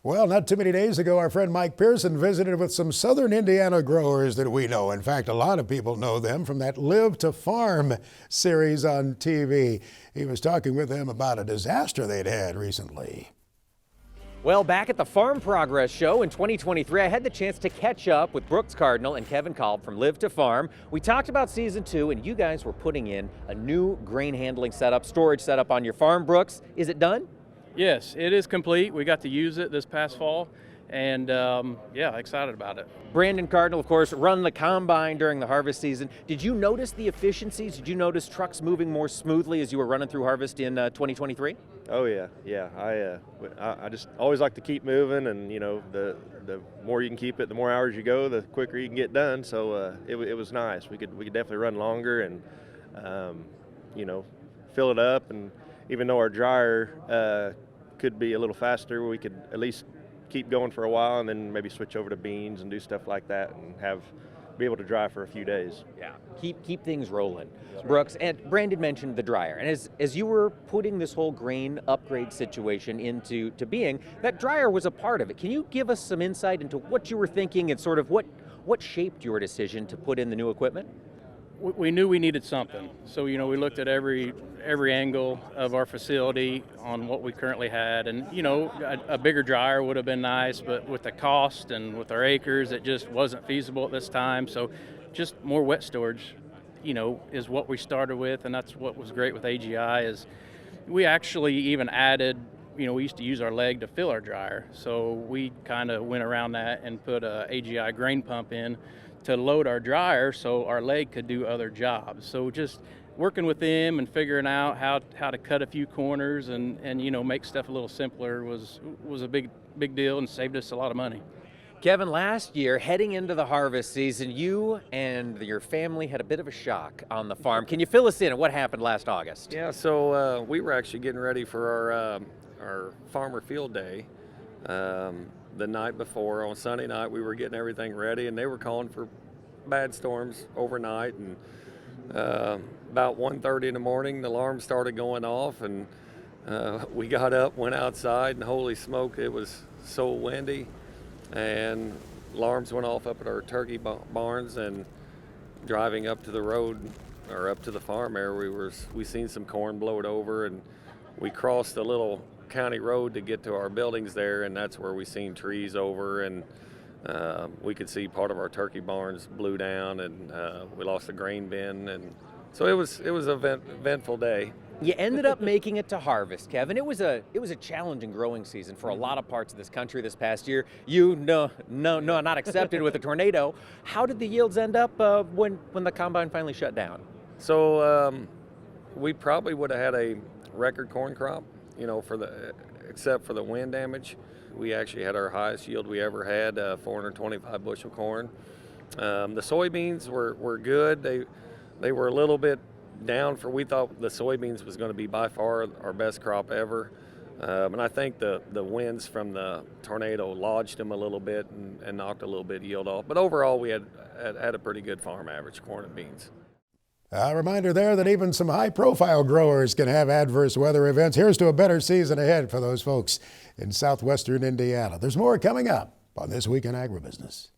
Well, not too many days ago, our friend Mike Pearson visited with some southern Indiana growers that we know. In fact, a lot of people know them from that Live to Farm series on TV. He was talking with them about a disaster they'd had recently. Well, back at the Farm Progress Show in 2023, I had the chance to catch up with Brooks Cardinal and Kevin Kolb from Live to Farm. We talked about season 2, and you guys were putting in a new grain handling setup, storage setup on your farm. Brooks, is it done? Yes, it is complete. We got to use it this past fall, and yeah, excited about it. Brandon Cardinal, of course, run the combine during the harvest season. Did you notice the efficiencies? Did you notice trucks moving more smoothly as you were running through harvest in 2023? Oh yeah. I just always like to keep moving, and you know, the more you can keep it, the more hours you go, the quicker you can get done. So it was nice. We could definitely run longer and you know, fill it up, and even though our dryer could be a little faster, we could at least keep going for a while and then maybe switch over to beans and do stuff like that and be able to dry for a few days. Yeah, keep things rolling. Brooks, and Brandon mentioned the dryer, and as you were putting this whole grain upgrade situation into being, that dryer was a part of it. Can you give us some insight into what you were thinking and sort of what shaped your decision to put in the new equipment? We knew we needed something, so you know, we looked at every angle of our facility on what we currently had, and you know, a bigger dryer would have been nice, but with the cost and with our acres, it just wasn't feasible at this time. So just more wet storage, you know, is what we started with, and that's what was great with AGI is we actually even added, you know, we used to use our leg to fill our dryer, so we kind of went around that and put a AGI grain pump in to load our dryer so our leg could do other jobs. So just working with them and figuring out how to cut a few corners and you know, make stuff a little simpler was a big deal and saved us a lot of money. Kevin, last year, heading into the harvest season, you and your family had a bit of a shock on the farm. Can you fill us in on what happened last August? Yeah, so we were actually getting ready for our farmer field day. The night before, on Sunday night, we were getting everything ready, and they were calling for bad storms overnight. And about 1:30 in the morning, the alarm started going off, and we got up, went outside, and holy smoke, it was so windy. And alarms went off up at our turkey barns, and driving up to the road or up to the farm area, we seen some corn blowed over, and we crossed a little county road to get to our buildings there, and that's where we seen trees over, and we could see part of our turkey barns blew down, and we lost a grain bin, and so it was an eventful day. You ended up making it to harvest, Kevin. It was a challenging growing season for a lot of parts of this country this past year. You not accepted with a tornado. How did the yields end up when the combine finally shut down? So we probably would have had a record corn crop, you know, except for the wind damage. We actually had our highest yield we ever had, 425 bushel corn. The soybeans were good. They were a little bit down we thought the soybeans was going to be by far our best crop ever. And I think the winds from the tornado lodged them a little bit and knocked a little bit of yield off. But overall, we had a pretty good farm average, corn and beans. A reminder there that even some high-profile growers can have adverse weather events. Here's to a better season ahead for those folks in southwestern Indiana. There's more coming up on This Week in Agribusiness.